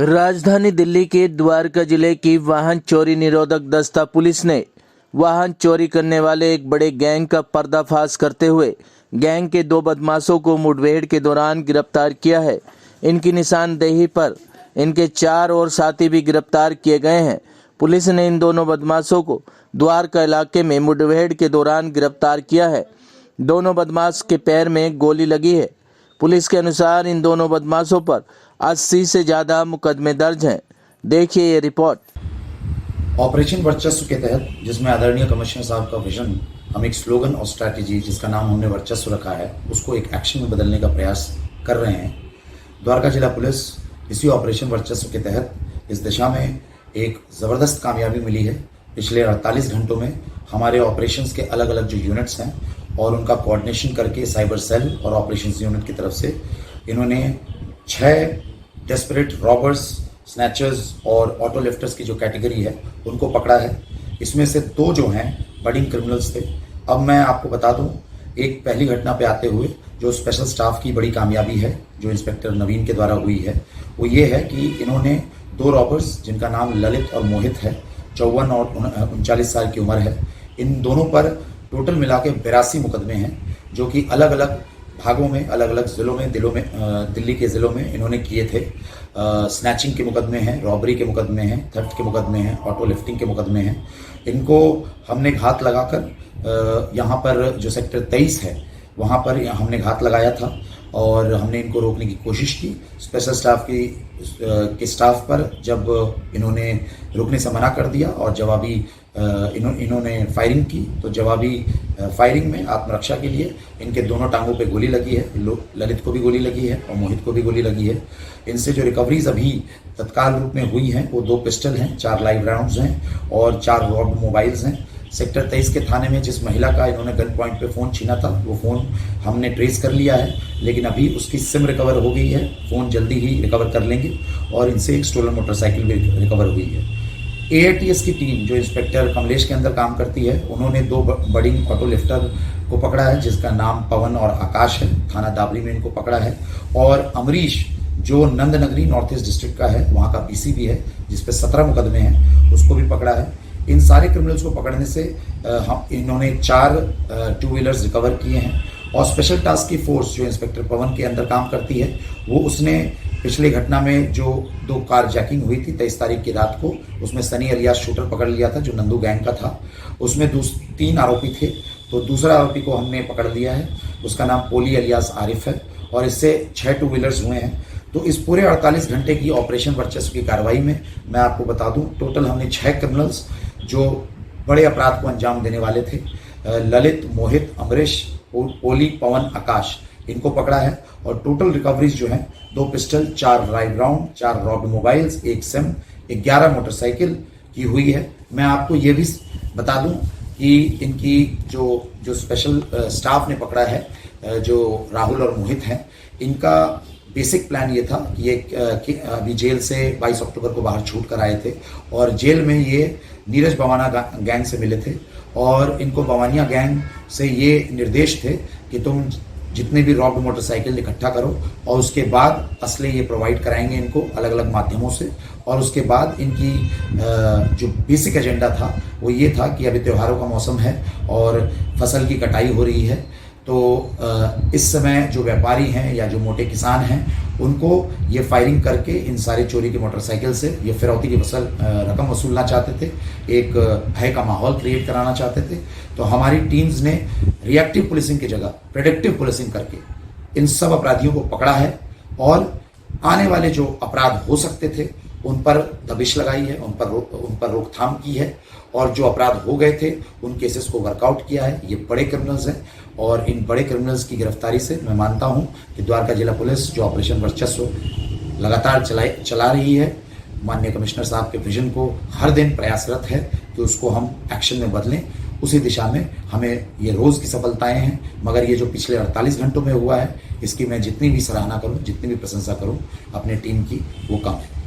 राजधानी दिल्ली के द्वारका जिले की वाहन चोरी निरोधक दस्ता पुलिस ने वाहन चोरी करने वाले एक बड़े गैंग का पर्दाफाश करते हुए गैंग के 2 बदमाशों को मुठभेड़ के दौरान गिरफ्तार किया है। इनकी निशानदेही पर इनके 4 और साथी भी गिरफ्तार किए गए हैं। पुलिस ने इन दोनों बदमाशों को द्वारका इलाके में मुठभेड़ के दौरान गिरफ्तार किया है। दोनों बदमाश के पैर में गोली लगी है। पुलिस के अनुसार इन दोनों बदमाशों पर 80 से ज़्यादा मुकदमे दर्ज हैं। देखिए ये रिपोर्ट। ऑपरेशन वर्चस्व के तहत, जिसमें आदरणीय कमिश्नर साहब का विजन, हम एक स्लोगन और स्ट्रैटेजी जिसका नाम हमने वर्चस्व रखा है, उसको एक एक्शन में बदलने का प्रयास कर रहे हैं। द्वारका जिला पुलिस इसी ऑपरेशन वर्चस्व के तहत इस दिशा में एक ज़बरदस्त कामयाबी मिली है। पिछले 48 घंटों में हमारे ऑपरेशंस के अलग अलग जो यूनिट्स हैं और उनका कोऑर्डिनेशन करके साइबर सेल और ऑपरेशंस यूनिट की तरफ से इन्होंने 6 डेस्परेट रॉबर्स, स्नैचर्स और ऑटो लिफ्टर्स की जो कैटेगरी है उनको पकड़ा है। इसमें से 2 जो हैं बडिंग क्रिमिनल्स थे। अब मैं आपको बता दूं, एक पहली घटना पे आते हुए जो स्पेशल स्टाफ की बड़ी कामयाबी है जो इंस्पेक्टर नवीन के द्वारा हुई है, वो ये है कि इन्होंने 2 रॉबर्स जिनका नाम ललित और मोहित है, 54 और 39 साल की उम्र है, इन दोनों पर टोटल मिला के 82 मुकदमे हैं जो कि अलग अलग भागों में, अलग अलग ज़िलों में, दिल्ली के ज़िलों में इन्होंने किए थे। स्नैचिंग के मुकदमे हैं, रॉबरी के मुकदमे हैं, थेफ्ट के मुकदमे हैं, ऑटो लिफ्टिंग के मुकदमे हैं। इनको हमने घात लगाकर यहाँ पर जो सेक्टर 23 है वहाँ पर हमने घात लगाया था और हमने इनको रोकने की कोशिश की। स्पेशल स्टाफ के स्टाफ पर जब इन्होंने रुकने से मना कर दिया और जवाबी इन्होंने फायरिंग की, तो जवाबी फायरिंग में आत्मरक्षा के लिए इनके दोनों टांगों पे गोली लगी है। ललित को भी गोली लगी है और मोहित को भी गोली लगी है। इनसे जो रिकवरीज अभी तत्काल रूप में हुई हैं वो 2 पिस्टल हैं, 4 लाइव राउंड्स हैं और 4 रॉड मोबाइल्स हैं। सेक्टर 23 के थाने में जिस महिला का इन्होंने गन पॉइंट पे फ़ोन छीना था वो फ़ोन हमने ट्रेस कर लिया है, लेकिन अभी उसकी सिम रिकवर हो गई है। फ़ोन जल्दी ही रिकवर कर लेंगे और इनसे एक स्टोलन मोटरसाइकिल भी रिकवर हुई है। AATS की टीम जो इंस्पेक्टर कमलेश के अंदर काम करती है, उन्होंने 2 बडिंग ऑटो लिफ्टर को पकड़ा है जिसका नाम पवन और आकाश है। थाना दाबरी में इनको पकड़ा है। और अमरीश जो नंदनगरी नॉर्थ ईस्ट डिस्ट्रिक्ट का है, वहाँ का PC भी है, जिसपे 17 मुकदमे हैं, उसको भी पकड़ा है। इन सारे क्रिमिनल्स को पकड़ने से इन्होंने 4 2 व्हीलर्स रिकवर किए हैं। और स्पेशल टास्क की फोर्स जो इंस्पेक्टर पवन के अंदर काम करती है, वो उसने पिछली घटना में जो 2 कार जैकिंग हुई थी 23 तारीख की रात को, उसमें सनी अलियास शूटर पकड़ लिया था जो नंदू गैंग का था। उसमें 3 आरोपी थे, तो दूसरा आरोपी को हमने पकड़ लिया है, उसका नाम पोली अलियास आरिफ है और इससे 6 2 व्हीलर्स हुए हैं। तो इस पूरे 48 घंटे की ऑपरेशन वर्चस्व की कार्रवाई में मैं आपको बता दूं, टोटल हमने 6 क्रिमिनल्स जो बड़े अपराध को अंजाम देने वाले थे, ललित, मोहित, अमरीश, पोली, पवन, आकाश, इनको पकड़ा है। और टोटल रिकवरीज जो हैं 2 pistol, 4 live round, 4 rod mobiles, 1 SIM, 11 motorcycle की हुई है। मैं आपको ये भी बता दूं कि इनकी जो स्पेशल स्टाफ ने पकड़ा है, जो राहुल और मोहित हैं, इनका बेसिक प्लान ये था कि ये अभी जेल से 22 अक्टूबर को बाहर छूट कर आए थे और जेल में ये नीरज बवाना गैंग से मिले थे और इनको बवानिया गैंग से ये निर्देश थे कि तुम जितने भी रॉब्ड मोटरसाइकिल इकट्ठा करो और उसके बाद असले ये प्रोवाइड कराएंगे इनको अलग अलग माध्यमों से। और उसके बाद इनकी जो बेसिक एजेंडा था वो ये था कि अभी त्योहारों का मौसम है और फसल की कटाई हो रही है, तो इस समय जो व्यापारी हैं या जो मोटे किसान हैं उनको ये फायरिंग करके इन सारे चोरी की मोटरसाइकिल से ये फिरौती की रकम वसूलना चाहते थे, एक भय का माहौल क्रिएट कराना चाहते थे। तो हमारी टीम्स ने रिएक्टिव पुलिसिंग की जगह प्रेडिक्टिव पुलिसिंग करके इन सब अपराधियों को पकड़ा है और आने वाले जो अपराध हो सकते थे उन पर दबिश लगाई है, उन पर रोकथाम की है और जो अपराध हो गए थे उन केसेस को वर्कआउट किया है। ये बड़े क्रिमिनल्स हैं और इन बड़े क्रिमिनल्स की गिरफ्तारी से मैं मानता हूं कि द्वारका जिला पुलिस जो ऑपरेशन वर्चस्व लगातार चला रही है, माननीय कमिश्नर साहब के विजन को हर दिन प्रयासरत है कि उसको हम एक्शन में बदलें। उसी दिशा में हमें ये रोज़ की सफलताएं हैं, मगर ये जो पिछले 48 घंटों में हुआ है इसकी मैं जितनी भी सराहना करूं, जितनी भी प्रशंसा करूं अपने टीम की, वो कम है।